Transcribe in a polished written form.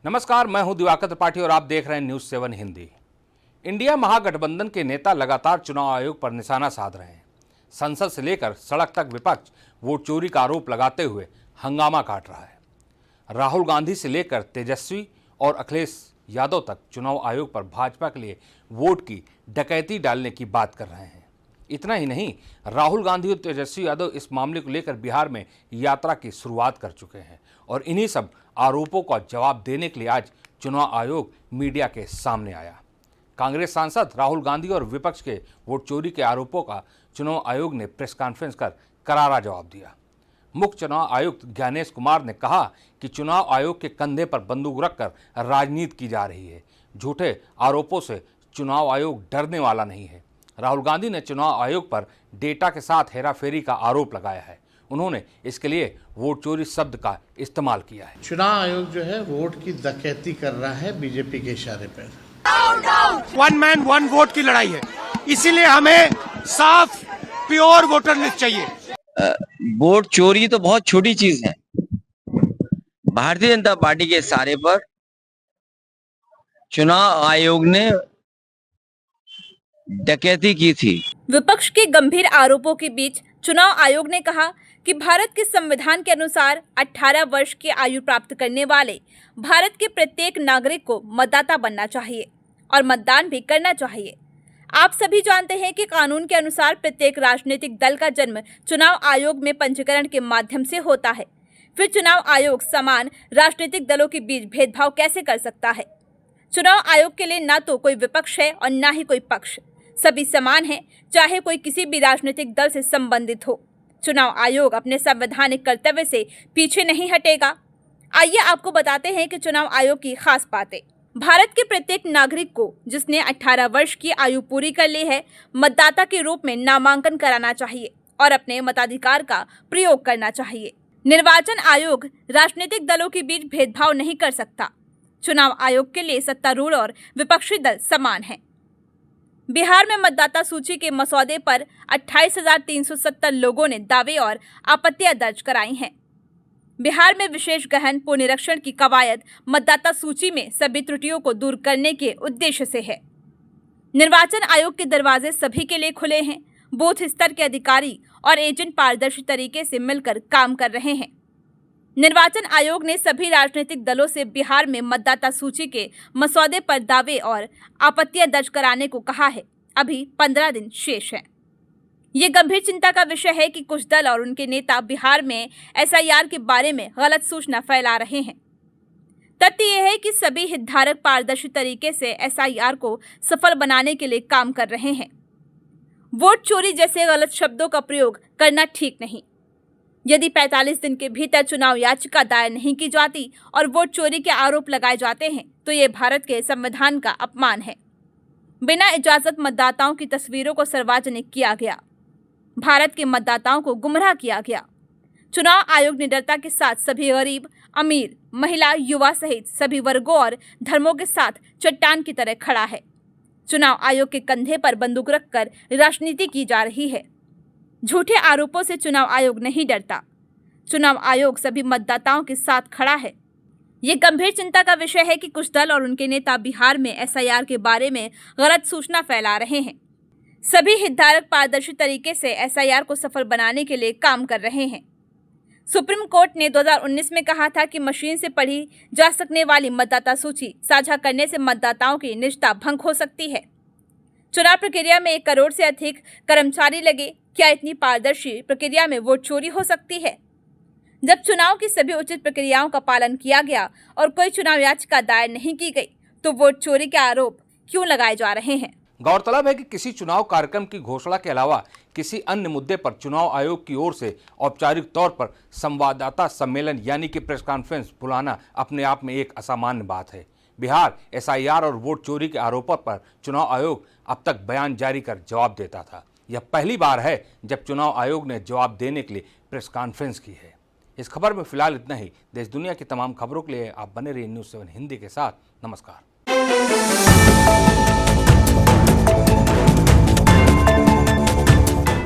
नमस्कार, मैं हूं दिवाकर त्रिपाठी और आप देख रहे हैं न्यूज़ 7 हिंदी। इंडिया महागठबंधन के नेता लगातार चुनाव आयोग पर निशाना साध रहे हैं। संसद से लेकर सड़क तक विपक्ष वोट चोरी का आरोप लगाते हुए हंगामा काट रहा है। राहुल गांधी से लेकर तेजस्वी और अखिलेश यादव तक चुनाव आयोग पर भाजपा के लिए वोट की डकैती डालने की बात कर रहे हैं। इतना ही नहीं, राहुल गांधी और तेजस्वी यादव इस मामले को लेकर बिहार में यात्रा की शुरुआत कर चुके हैं और इन्हीं सब आरोपों का जवाब देने के लिए आज चुनाव आयोग मीडिया के सामने आया। कांग्रेस सांसद राहुल गांधी और विपक्ष के वोट चोरी के आरोपों का चुनाव आयोग ने प्रेस कॉन्फ्रेंस कर करारा जवाब दिया। मुख्य चुनाव आयुक्त ज्ञानेश कुमार ने कहा कि चुनाव आयोग के कंधे पर बंदूक रखकर राजनीति की जा रही है। झूठे आरोपों से चुनाव आयोग डरने वाला नहीं है। राहुल गांधी ने चुनाव आयोग पर डेटा के साथ हेराफेरी का आरोप लगाया है। उन्होंने इसके लिए वोट चोरी शब्द का इस्तेमाल किया है। चुनाव आयोग जो है वोट की डकैती कर रहा है बीजेपी के इशारे पर। वन मैन वन वोट की लड़ाई है, इसीलिए हमें साफ प्योर वोटर लिस्ट चाहिए। वोट चोरी तो बहुत छोटी चीज है। भारतीय जनता पार्टी के इशारे पर चुनाव आयोग ने डकैती की थी। विपक्ष के गंभीर आरोपों के बीच चुनाव आयोग ने कहा कि भारत के संविधान के अनुसार 18 वर्ष की आयु प्राप्त करने वाले भारत के प्रत्येक नागरिक को मतदाता बनना चाहिए और मतदान भी करना चाहिए। आप सभी जानते हैं कि कानून के अनुसार प्रत्येक राजनीतिक दल का जन्म चुनाव आयोग में पंजीकरण के माध्यम से होता है। फिर चुनाव आयोग समान राजनीतिक दलों के बीच भेदभाव कैसे कर सकता है? चुनाव आयोग के लिए न तो कोई विपक्ष है और न ही कोई पक्ष, सभी समान हैं, चाहे कोई किसी भी राजनीतिक दल से संबंधित हो। चुनाव आयोग अपने संवैधानिक कर्तव्य से पीछे नहीं हटेगा। आइए आपको बताते हैं कि चुनाव आयोग की खास बातें। भारत के प्रत्येक नागरिक को जिसने 18 वर्ष की आयु पूरी कर ली है, मतदाता के रूप में नामांकन कराना चाहिए और अपने मताधिकार का प्रयोग करना चाहिए। निर्वाचन आयोग राजनीतिक दलों के बीच भेदभाव नहीं कर सकता। चुनाव आयोग के लिए सत्तारूढ़ और विपक्षी दल समान हैं। बिहार में मतदाता सूची के मसौदे पर 28,370 लोगों ने दावे और आपत्तियां दर्ज कराई हैं। बिहार में विशेष गहन पुनरीक्षण की कवायद मतदाता सूची में सभी त्रुटियों को दूर करने के उद्देश्य से है। निर्वाचन आयोग के दरवाजे सभी के लिए खुले हैं। बूथ स्तर के अधिकारी और एजेंट पारदर्शी तरीके से मिलकर काम कर रहे हैं। निर्वाचन आयोग ने सभी राजनीतिक दलों से बिहार में मतदाता सूची के मसौदे पर दावे और आपत्तियां दर्ज कराने को कहा है। अभी 15 दिन शेष है। ये गंभीर चिंता का विषय है कि कुछ दल और उनके नेता बिहार में एसआईआर के बारे में गलत सूचना फैला रहे हैं। तथ्य यह है कि सभी हितधारक पारदर्शी तरीके से एसआईआर को सफल बनाने के लिए काम कर रहे हैं। वोट चोरी जैसे गलत शब्दों का प्रयोग करना ठीक नहीं। यदि 45 दिन के भीतर चुनाव याचिका दायर नहीं की जाती और वोट चोरी के आरोप लगाए जाते हैं तो ये भारत के संविधान का अपमान है। बिना इजाजत मतदाताओं की तस्वीरों को सार्वजनिक किया गया। भारत के मतदाताओं को गुमराह किया गया। चुनाव आयोग निडरता के साथ सभी गरीब, अमीर, महिला, युवा सहित सभी वर्गों और धर्मों के साथ चट्टान की तरह खड़ा है। चुनाव आयोग के कंधे पर बंदूक रखकर राजनीति की जा रही है। झूठे आरोपों से चुनाव आयोग नहीं डरता। चुनाव आयोग सभी मतदाताओं के साथ खड़ा है। ये गंभीर चिंता का विषय है कि कुछ दल और उनके नेता बिहार में एसआईआर के बारे में गलत सूचना फैला रहे हैं। सभी हितधारक पारदर्शी तरीके से एसआईआर को सफल बनाने के लिए काम कर रहे हैं। सुप्रीम कोर्ट ने 2019 में कहा था कि मशीन से पढ़ी जा सकने वाली मतदाता सूची साझा करने से मतदाताओं की निजता भंग हो सकती है। चुनाव प्रक्रिया में 1 करोड़ से अधिक कर्मचारी लगे। क्या इतनी पारदर्शी प्रक्रिया में वोट चोरी हो सकती है? जब चुनाव की सभी उचित प्रक्रियाओं का पालन किया गया और कोई चुनाव याचिका दायर नहीं की गई तो वोट चोरी के आरोप क्यों लगाए जा रहे हैं? गौरतलब है कि किसी चुनाव कार्यक्रम की घोषणा के अलावा किसी अन्य मुद्दे पर चुनाव आयोग की ओर से औपचारिक तौर पर संवाददाता सम्मेलन यानी कि प्रेस कॉन्फ्रेंस बुलाना अपने आप में एक असामान्य बात है। बिहार एसआईआर और वोट चोरी के आरोपों पर चुनाव आयोग अब तक बयान जारी कर जवाब देता था। यह पहली बार है जब चुनाव आयोग ने जवाब देने के लिए प्रेस कॉन्फ्रेंस की है। इस खबर में फिलहाल इतना ही। देश दुनिया की तमाम खबरों के लिए आप बने रहिए न्यूज़ 7 हिंदी के साथ। नमस्कार।